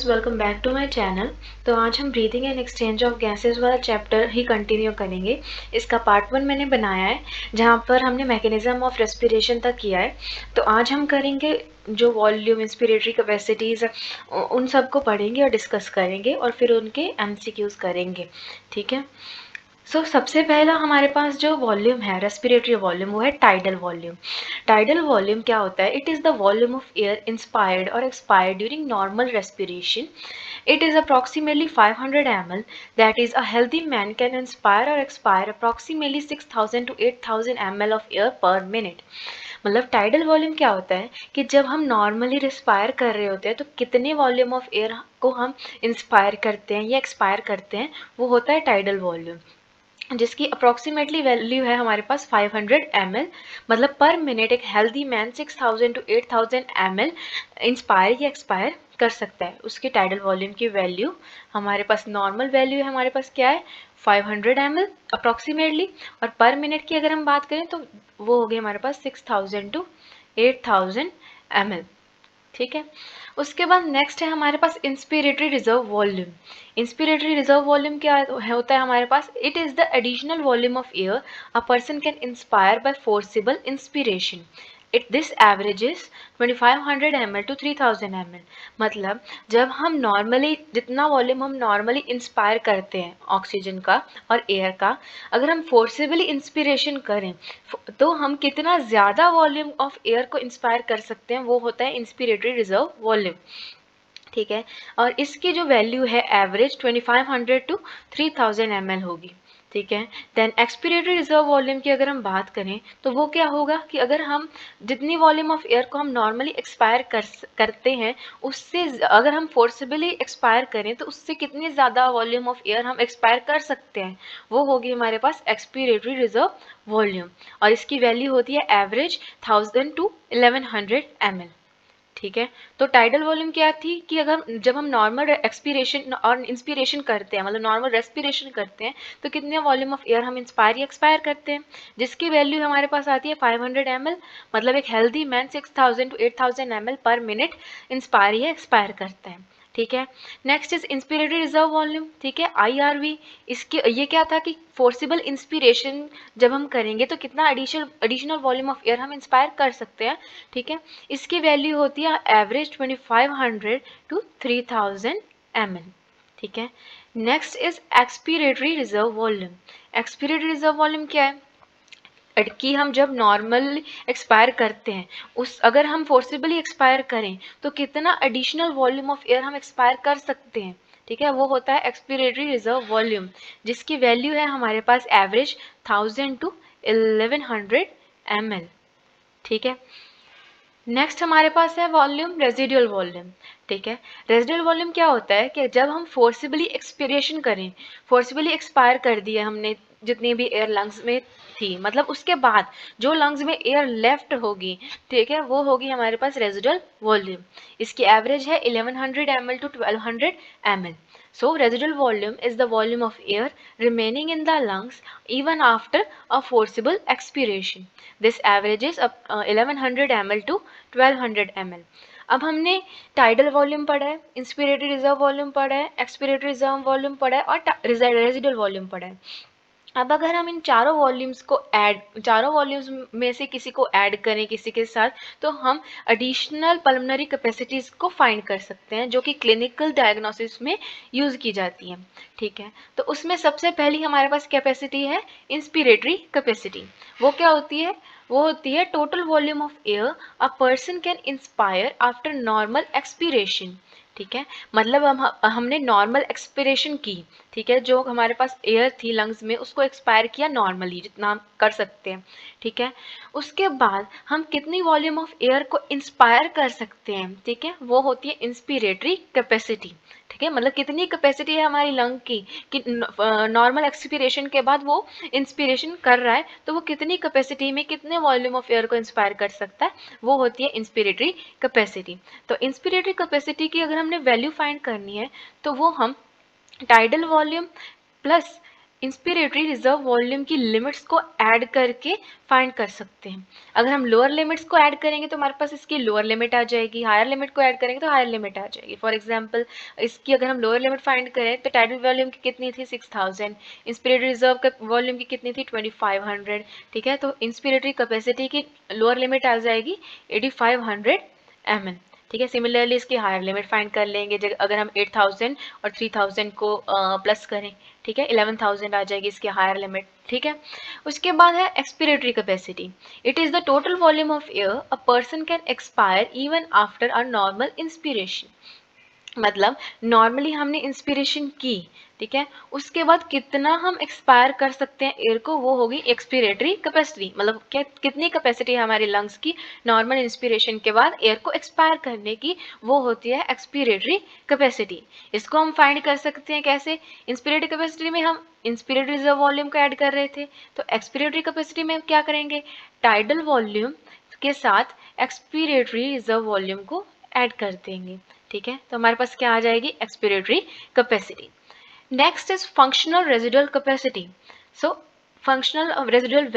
Guys, welcome back to my channel. तो आज हम breathing and exchange of gases वाला चैप्टर ही कंटिन्यू करेंगे। इसका पार्ट 1 मैंने बनाया है जहाँ पर हमने मैकेनिज्म ऑफ रेस्पिरेशन तक किया है। तो आज हम करेंगे जो वॉल्यूम, इंस्पिरेटरी कैपेसिटीज़, उन सबको पढ़ेंगे और डिस्कस करेंगे और फिर उनके एमसीक्यूज़ करेंगे। ठीक है। सबसे पहला हमारे पास जो वॉल्यूम है, रेस्पिरेटरी वॉल्यूम, वो है टाइडल वॉल्यूम। टाइडल वॉल्यूम क्या होता है? It is the volume of air inspired और expired during normal respiration. It is approximately 500 ml. That is, a healthy man can inspire or expire approximately 6000 to 8000 ml of air per minute. मतलब tidal volume क्या होता है कि जब हम normally respire कर रहे होते हैं तो कितने वॉल्यूम ऑफ एयर को हम इंस्पायर करते हैं या एक्सपायर करते हैं, वो होता है टाइडल वॉल्यूम, जिसकी अप्रॉक्सीमेटली वैल्यू है हमारे पास 500 ml. मतलब पर मिनट एक healthy man 6000 to 8000 ml inspire या एक्सपायर कर सकता है. उसके टाइडल वॉल्यूम की वैल्यू, हमारे पास नॉर्मल वैल्यू है, हमारे पास क्या है, 500 ml अप्रॉक्सीमेटली. और पर मिनट की अगर हम बात करें तो वो हो गई हमारे पास 6000 टू 8000 ml. ठीक है. उसके बाद नेक्स्ट है हमारे पास inspiratory reserve volume. Inspiratory reserve volume क्या होता है हमारे पास? It is the additional volume of air a person can inspire by forcible inspiration. This averages 2500 ml to 3000 ml. मतलब जब हम नॉर्मली, जितना वॉल्यूम हम नॉर्मली इंस्पायर करते हैं ऑक्सीजन का और एयर का, अगर हम फोर्सिबली इंस्पिरेशन करें तो हम कितना ज़्यादा वॉल्यूम ऑफ एयर को इंस्पायर कर सकते हैं, वो होता है इंस्पिरेटरी रिजर्व वॉल्यूम. ठीक है. और इसकी जो वैल्यू है एवरेज 2500 टू 3000 ml होगी. ठीक है. देन एक्सपिरेटरी रिजर्व वॉल्यूम की अगर हम बात करें तो वो क्या होगा कि अगर हम जितनी वॉल्यूम ऑफ एयर को हम नॉर्मली एक्सपायर करते हैं, उससे अगर हम फोर्सिबली एक्सपायर करें तो उससे कितनी ज़्यादा वॉल्यूम ऑफ एयर हम एक्सपायर कर सकते हैं, वो होगी हमारे पास एक्सपिरेटरी रिजर्व वॉल्यूम. और इसकी वैल्यू होती है एवरेज 1000 टू 1100 ml. ठीक है. तो टाइडल वॉल्यूम क्या थी कि अगर जब हम नॉर्मल एक्सपीरेशन और इंस्पिरेशन करते हैं, मतलब नॉर्मल रेस्पिरेशन करते हैं, तो कितने वॉल्यूम ऑफ एयर हम इंस्पायर या एक्सपायर करते हैं, जिसकी वैल्यू हमारे पास आती है 500 ml. मतलब एक healthy man 6000 to 8000 ml per minute inspire या एक्सपायर करता है. ठीक है. Next is inspiratory reserve volume. ठीक है, IRV. इसके ये क्या था कि फोर्सिबल इंस्पिरेशन जब हम करेंगे तो कितना एडिशनल वॉल्यूम ऑफ एयर हम इंस्पायर कर सकते हैं. ठीक है. इसकी वैल्यू होती है एवरेज 2500 टू 3000 ml. ठीक है. Next is expiratory reserve volume. Expiratory reserve volume क्या है कि हम जब नॉर्मल एक्सपायर करते हैं, उस अगर हम फोर्सिबली एक्सपायर करें तो कितना एडिशनल वॉल्यूम ऑफ एयर हम एक्सपायर कर सकते हैं. ठीक है. वो होता है एक्सपिरेटरी रिजर्व वॉल्यूम, जिसकी वैल्यू है हमारे पास एवरेज 1000 टू 1100 ml. ठीक है. नेक्स्ट हमारे पास है वॉल्यूम, रेजिडुअल वॉल्यूम. ठीक है. रेजिडुअल वॉल्यूम क्या होता है कि जब हम फोर्सिबली एक्सपिरेशन करें, फोर्सिबली एक्सपायर कर दिया हमने जितनी भी एयर लंग्स में थी, मतलब उसके बाद जो लंग्स में एयर लेफ्ट होगी, ठीक है, वो होगी हमारे पास रेजिडुअल वॉल्यूम. इसकी एवरेज है 1100 ml to 1200 ml. So residual volume is the volume of air remaining in the lungs even after a forcible expiration. This averages up 1100 ml to 1200 ml. अब हमने टाइडल वॉल्यूम पढ़ा है, inspiratory reserve volume पढ़ा है, expiratory reserve volume पढ़ा है और residual volume पढ़ा है. अब अगर हम इन चारों वॉल्यूम्स में से किसी को ऐड करें किसी के साथ, तो हम एडिशनल पल्मोनरी कैपेसिटीज़ को फाइंड कर सकते हैं जो कि क्लिनिकल डायग्नोसिस में यूज़ की जाती हैं. ठीक है. तो उसमें सबसे पहली हमारे पास कैपेसिटी है इंस्पिरेटरी कैपेसिटी. वो क्या होती है? वो होती है total volume of air a person can inspire after normal expiration. ठीक है. मतलब हमने नॉर्मल एक्सपिरेशन की, ठीक है, जो हमारे पास एयर थी लंग्स में उसको एक्सपायर किया नॉर्मली जितना हम कर सकते हैं. ठीक है. उसके बाद हम कितनी वॉल्यूम ऑफ एयर को इंस्पायर कर सकते हैं, ठीक है, वो होती है इंस्पिरेटरी कैपेसिटी. ठीक है. मतलब कितनी कैपेसिटी है हमारी लंग की कि नॉर्मल एक्सपिरेशन के बाद वो इंस्पिरेशन कर रहा है, तो वो कितनी कैपेसिटी में कितने वॉल्यूम ऑफ एयर को इंस्पायर कर सकता है, वो होती है इंस्पिरेटरी कैपेसिटी. तो इंस्पिरेटरी कैपेसिटी की अगर हमने वैल्यू फाइंड करनी है तो वो हम tidal volume plus inspiratory reserve volume की लिमिट्स को ऐड करके फाइंड कर सकते हैं। अगर हम लोअर लिमिट्स को ऐड करेंगे तो हमारे पास इसकी लोअर लिमिट आ जाएगी, हायर लिमिट को ऐड करेंगे तो हायर लिमिट आ जाएगी। फॉर एग्जांपल इसकी अगर हम लोअर लिमिट फाइंड करें तो टाइडल वॉल्यूम की कितनी थी 6000, इंस्पिरेटरी रिजर्व का वॉल्यूम की कितनी थी 2500, ठीक है। तो इंस्पिरेटरी कैपेसिटी की लोअर लिमिट आ जाएगी 8500 ml, ठीक है। सिमिलरली इसकी हायर लिमिट फाइंड कर लेंगे, अगर हम 8000 और 3000 को प्लस करें, ठीक है, 11000 आ जाएगी इसकी हायर लिमिट, ठीक है। उसके बाद है expiratory capacity. It is the total volume of air a person can expire even after a normal inspiration. मतलब नॉर्मली हमने इंस्पिरेशन की, ठीक है, उसके बाद कितना हम एक्सपायर कर सकते हैं एयर को, वो होगी एक्सपिरेटरी कैपेसिटी। मतलब क्या कितनी कैपेसिटी है हमारे लंग्स की नॉर्मल इंस्पिरेशन के बाद एयर को एक्सपायर करने की, वो होती है एक्सपिरेटरी कैपेसिटी। इसको हम फाइंड कर सकते हैं कैसे, इंस्पिरेटरी कैपेसिटी में हम इंस्पिरेटरी रिजर्व वॉल्यूम को ऐड कर रहे थे, तो एक्सपिरेटरी कैपेसिटी में क्या करेंगे, टाइडल वॉल्यूम के साथ एक्सपिरेटरी रिजर्व वॉल्यूम को ऐड कर देंगे, ठीक है। तो हमारे पास क्या आ जाएगी, expiratory capacity. Next is functional residual capacity. So functional residual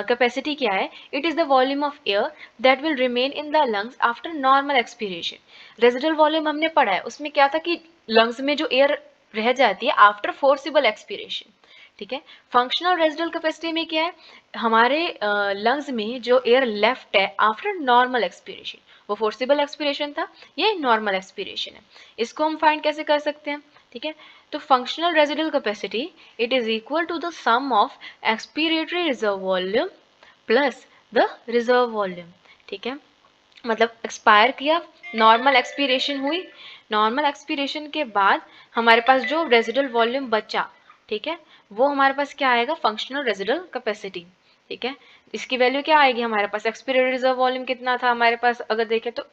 capacity क्या है, it is the volume of air that will remain in the lungs after normal expiration. Residual volume हमने पढ़ा है, उसमें क्या था कि लंग्स में जो एयर रह जाती है आफ्टर फोर्सिबल एक्सपीरेशन, ठीक है। फंक्शनल रेजिडुअल कैपेसिटी में क्या है, हमारे लंग्स में जो एयर लेफ्ट है आफ्टर नॉर्मल एक्सपीरेशन, वो फोर्सिबल एक्सपीरेशन था, ये नॉर्मल एक्सपीरेशन है। इसको हम फाइंड कैसे कर सकते हैं, ठीक है। तो functional residual capacity it is equal to the sum of expiratory reserve volume plus the reserve volume, ठीक है। मतलब एक्सपायर किया, नॉर्मल एक्सपीरेशन हुई, नॉर्मल एक्सपीरेशन के बाद हमारे पास जो रेजिडुअल वॉल्यूम बचा, ठीक है, वो हमारे पास क्या आएगा, फंक्शनल रेजिडुअल कैपेसिटी, ठीक है। इसकी वैल्यू क्या आएगी हमारे पास, एक्सपीरेटरी रिजर्व वॉल्यूम कितना था हमारे पास, अगर देखें तो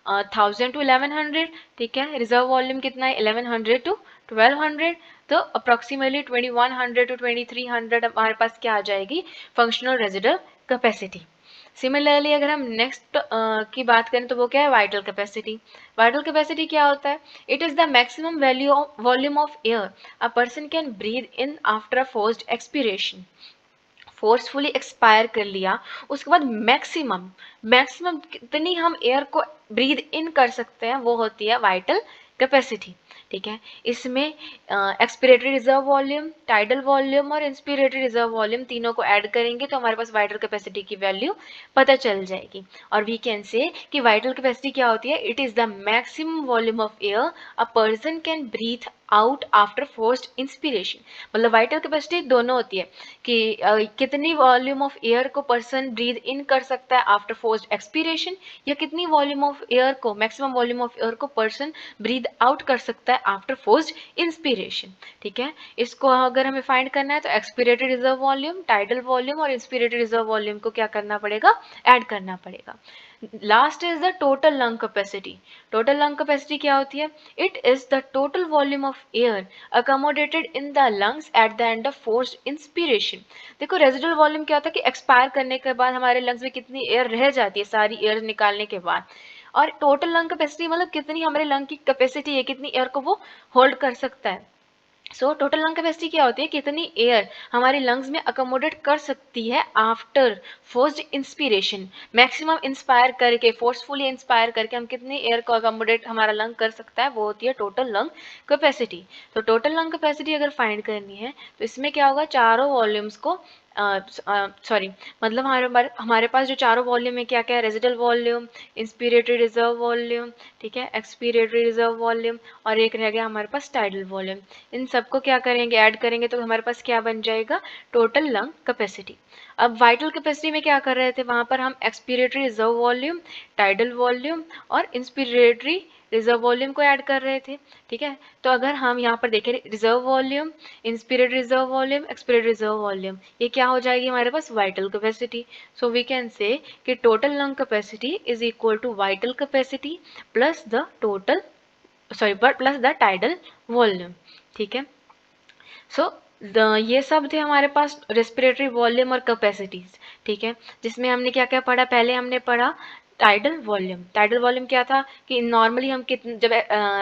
1000 टू 1100, ठीक है। रिजर्व वॉल्यूम कितना है 1100 टू 1200, तो अप्रोक्सीमेटली 2100 टू 2300 हमारे पास क्या आ जाएगी, फंक्शनल रेजिडुअल कैपेसिटी। सिमिलरली अगर हम नेक्स्ट की बात करें तो वो क्या है, वाइटल कैपेसिटी। वाइटल कैपेसिटी क्या होता है, it is the maximum value volume of air a person can breathe in after a forced expiration. Forcefully expire कर लिया, उसके बाद मैक्सिमम मैक्सिमम कितनी हम एयर को ब्रीद इन कर सकते हैं, वो होती है वाइटल कैपेसिटी, ठीक है। इसमें expiratory reserve volume, tidal volume और इंस्पिरेटरी रिजर्व वॉल्यूम तीनों को ऐड करेंगे तो हमारे पास वाइटल कैपेसिटी की वैल्यू पता चल जाएगी। और वी कैन से कि वाइटल कैपेसिटी क्या होती है, it is the maximum volume of air a person can breathe out after forced inspiration. मतलब वाइटल कैपेसिटी दोनों होती है कि कितनी वॉल्यूम ऑफ एयर को पर्सन ब्रीथ इन कर सकता है आफ्टर फोर्स्ड एक्सपीरेशन, या कितनी वॉल्यूम ऑफ एयर को, मैक्सिमम वॉल्यूम ऑफ एयर को पर्सन ब्रीथ आउट कर सकता है आफ्टर फोर्स्ड इंस्पिरेशन, ठीक है। इसको अगर हमें फाइंड करना है तो expiratory reserve volume, tidal volume और इंस्पिरेटरी रिजर्व वॉल्यूम को क्या करना पड़ेगा, ऐड करना पड़ेगा। Last is the total lung capacity. Total lung capacity क्या होती है, it is the total volume of air accommodated in the lungs at the end of forced inspiration। देखो रेजिडुअल वॉल्यूम क्या होता है कि एक्सपायर करने के बाद हमारे लंग्स में कितनी एयर रह जाती है सारी एयर निकालने के बाद, और टोटल लंग कैपेसिटी मतलब कितनी हमारे लंग की कैपेसिटी है, कितनी एयर को वो होल्ड कर सकता है। सो टोटल लंग कैपेसिटी क्या होती है, कितनी एयर हमारे लंग्स में अकोमोडेट कर सकती है after forced inspiration. Maximum inspire करके, फोर्सफुली इंस्पायर करके हम कितनी एयर को अकोमोडेट हमारा लंग कर सकता है, वो होती है टोटल लंग कैपेसिटी। तो टोटल लंग कैपेसिटी अगर फाइंड करनी है तो इसमें क्या होगा, चारों वॉल्यूम्स को सॉरी मतलब हमारे पास जो चारों वॉल्यूम है क्या क्या है, residual volume, inspiratory reserve volume, ठीक है, एक्सपिरेटरी रिजर्व वॉल्यूम, और एक रह गया हमारे पास टाइडल वॉल्यूम। इन सबको क्या करेंगे, ऐड करेंगे तो हमारे पास क्या बन जाएगा, टोटल लंग कैपेसिटी। अब वाइटल कैपेसिटी में क्या कर रहे थे, वहाँ पर हम expiratory reserve volume, tidal volume और इंस्पिरेटरी रिजर्व वॉल्यूम को ऐड कर रहे थे, ठीक है। तो अगर हम यहाँ पर देखें reserve volume, inspiratory reserve volume, expiratory reserve volume, ये क्या हो जाएगी हमारे पास, vital capacity. So we can say कि total lung capacity is equal to vital capacity plus the total plus the tidal volume, ठीक है। सो ये सब थे हमारे पास रेस्पिरेटरी वॉल्यूम और कैपेसिटीज, ठीक है, जिसमें हमने क्या क्या पढ़ा, पहले हमने पढ़ा टाइडल वॉल्यूम क्या था कि नॉर्मली हम कितने जब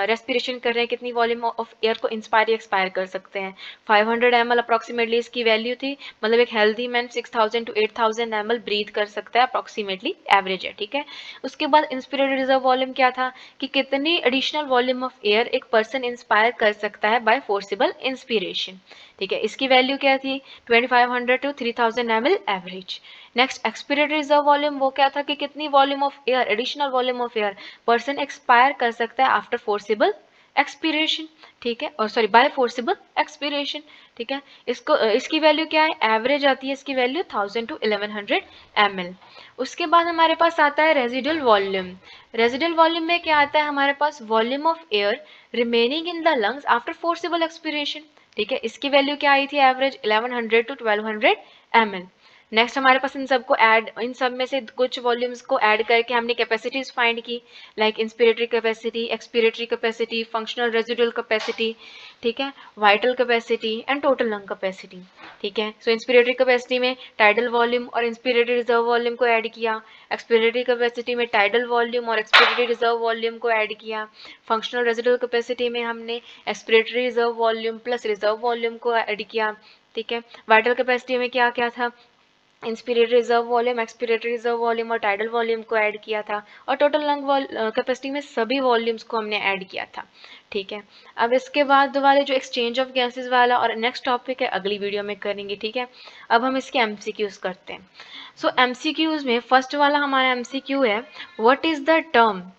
रेस्पिरेशन कर रहे हैं कितनी वॉल्यूम ऑफ एयर को इंस्पायर या एक्सपायर कर सकते हैं, 500 ml अप्रॉक्सीमेटली इसकी वैल्यू थी। मतलब एक healthy man 6000 to 8000 ml breathe कर सकता है, अप्रॉक्सीमेटली एवरेज है, ठीक है। उसके बाद इंस्पिरेटेड रिजर्व वॉल्यूम क्या था कि कितनी एडिशनल वॉल्यूम ऑफ एयर एक पर्सन इंस्पायर कर सकता है बाय फोर्सिबल इंस्पिरेशन, ठीक है। इसकी वैल्यू क्या थी 2500 to 3000 ml average. Next expiratory reserve volume, वो क्या था कि कितनी volume of air, additional volume of air person expire कर सकता है आफ्टर फोर्सिबल एक्सपिरेशन, ठीक है, और सॉरी बाय फोर्सिबल एक्सपिरेशन, ठीक है। इसकी वैल्यू क्या है, एवरेज आती है इसकी वैल्यू 1000 to 1100 ml। उसके बाद हमारे पास आता है रेजिडुअल वॉल्यूम। रेजिडुअल वॉल्यूम में क्या आता है हमारे पास, volume of air remaining in the lungs after forcible expiration, ठीक है। इसकी वैल्यू क्या आई थी, एवरेज 1100 to 1200 ml। नेक्स्ट हमारे पास इन सब में से कुछ वॉल्यूम्स को ऐड करके हमने कैपेसिटीज फाइंड की, like inspiratory capacity, expiratory capacity, functional residual capacity, ठीक है, vital capacity and total lung capacity, ठीक है। सो इंस्पिरेटरी कैपेसिटी में टाइडल वॉल्यूम और इंस्पिरेटरी रिजर्व वॉल्यूम को ऐड किया, एक्सपिरेटरी कैपेसिटी में टाइडल वॉल्यूम और एक्सपिरेटरी रिजर्व वॉल्यूम को ऐड किया, फंक्शनल रेजिडुअल कैपेसिटी में हमने expiratory reserve volume plus reserve volume को ऐड किया, ठीक है। वाइटल कैपेसिटी में क्या क्या था, inspiratory reserve volume, expiratory reserve volume और टाइडल वॉल्यूम को ऐड किया था, और टोटल लंग कैपेसिटी में सभी वॉल्यूम्स को हमने ऐड किया था, ठीक है। अब इसके बाद वाले जो एक्सचेंज ऑफ गैसेस वाला और नेक्स्ट टॉपिक है अगली वीडियो में करेंगे, ठीक है। अब हम इसके एमसीक्यूज करते हैं। सो एमसीक्यूज में फर्स्ट वाला हमारा एमसीक्यू है, what is the term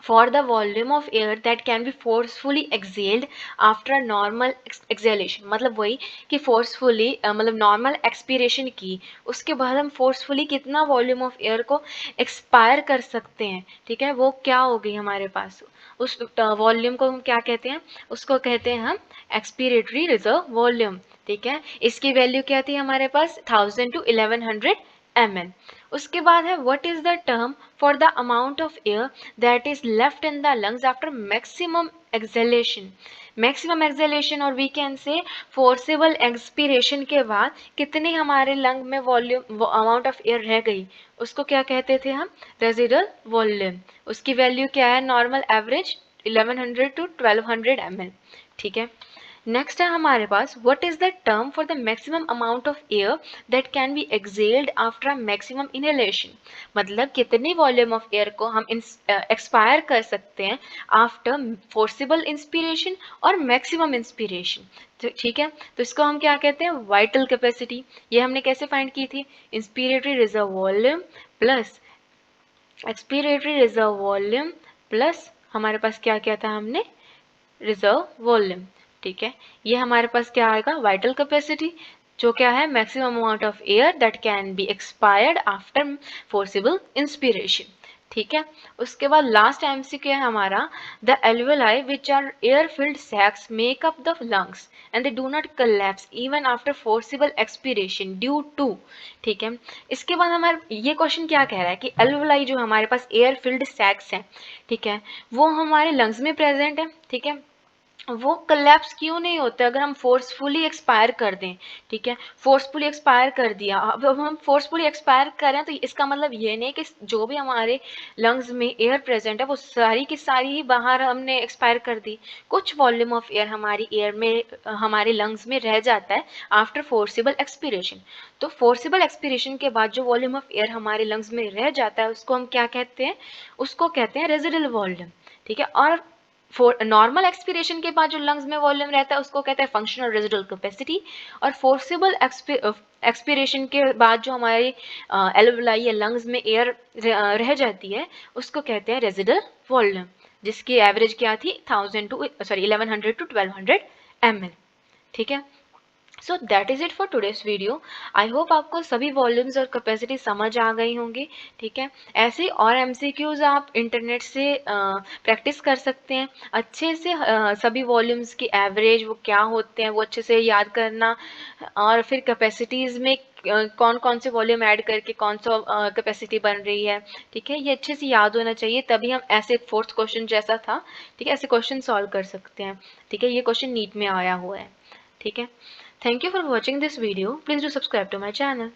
for the volume of air that can be forcefully exhaled after a normal exhalation। मतलब वही कि forcefully मतलब normal expiration की उसके बाद हम forcefully कितना volume of air को expire कर सकते हैं, ठीक है, वो क्या हो गई हमारे पास, उस वॉल्यूम को हम क्या कहते हैं, उसको कहते हैं हम एक्सपीरेटरी रिजर्व वॉल्यूम, ठीक है। इसकी वैल्यू क्या थी हमारे पास 1000 to 1100 ml। उसके बाद है what is the term for the amount of air that is left in the lungs after maximum exhalation. Maximum exhalation और we can say forcible expiration के बाद कितनी हमारे लंग में वॉल्यूम अमाउंट ऑफ एयर रह गई, उसको क्या कहते थे हम, रेजिडुअल वॉल्यूम। उसकी वैल्यू क्या है, नॉर्मल एवरेज 1100 to 1200 ml, ठीक है। नेक्स्ट है हमारे पास what is the term for the maximum amount of air that can be exhaled after a maximum inhalation. मतलब कितनी वॉल्यूम ऑफ एयर को हम एक्सपायर कर सकते हैं आफ्टर फोर्सिबल इंस्पिरेशन और मैक्सिमम इंस्पिरेशन, ठीक है। तो इसको हम क्या कहते हैं, वाइटल कैपेसिटी। ये हमने कैसे फाइंड की थी, inspiratory reserve volume plus expiratory reserve volume plus हमारे पास क्या क्या था हमने, रिजर्व वॉल्यूम, ठीक है। ये हमारे पास क्या आएगा, वाइटल कैपेसिटी, जो क्या है maximum amount of air that can be expired after forcible inspiration, ठीक है। उसके बाद लास्ट एमसीक्यू है हमारा, the alveoli which are air filled sacs make up the lungs and they do not collapse even after forcible expiration due to, ठीक है। इसके बाद हमारे ये क्वेश्चन क्या कह रहा है कि एल्वेलाई जो हमारे पास एयर फिल्ड सैक्स हैं, ठीक है, वो हमारे लंग्स में प्रेजेंट है, ठीक है, वो कोलैप्स क्यों नहीं होते अगर हम फोर्सफुली एक्सपायर कर दें, ठीक है। फोर्सफुली एक्सपायर कर दिया, अब हम फोर्सफुली एक्सपायर करें तो इसका मतलब ये नहीं कि जो भी हमारे लंग्स में एयर प्रेजेंट है वो सारी की सारी ही बाहर हमने एक्सपायर कर दी। कुछ वॉल्यूम ऑफ एयर हमारी एयर में हमारे लंग्स में रह जाता है आफ्टर फोर्सिबल एक्सपिरेशन। तो फोर्सिबल एक्सपिरेशन के बाद जो वॉल्यूम ऑफ एयर हमारे लंग्स में रह जाता है उसको हम क्या कहते हैं, उसको कहते हैं रेजिडुअल वॉल्यूम, ठीक है। और नॉर्मल एक्सपिरेशन के बाद जो लंग्स में वॉल्यूम रहता है उसको कहते हैं फंक्शनल रेजिडुअल कैपेसिटी, और फोर्सिबल एक्सपिरेशन के बाद जो हमारे एल्वेलाई या लंग्स में एयर रह जाती है उसको कहते हैं रेजिडुअल वॉल्यूम, जिसकी एवरेज क्या थी 1100 to 1200 ml, ठीक है। So that is it for today's video. I hope आपको सभी वॉल्यूम्स और कैपेसिटी समझ आ गई होंगी, ठीक है। ऐसे और एमसीक्यूज आप इंटरनेट से प्रैक्टिस कर सकते हैं अच्छे से, सभी वॉल्यूम्स की एवरेज वो क्या होते हैं वो अच्छे से याद करना, और फिर कैपेसिटीज़ में कौन कौन से वॉल्यूम ऐड करके कौन सा कैपेसिटी बन रही है, ठीक है, ये अच्छे से याद होना चाहिए, तभी हम ऐसे फोर्थ क्वेश्चन जैसा था, ठीक है, ऐसे क्वेश्चन सॉल्व कर सकते हैं, ठीक है। ये क्वेश्चन नीट में आया हुआ है, ठीक है। Thank you for watching this video. Please do subscribe to my channel.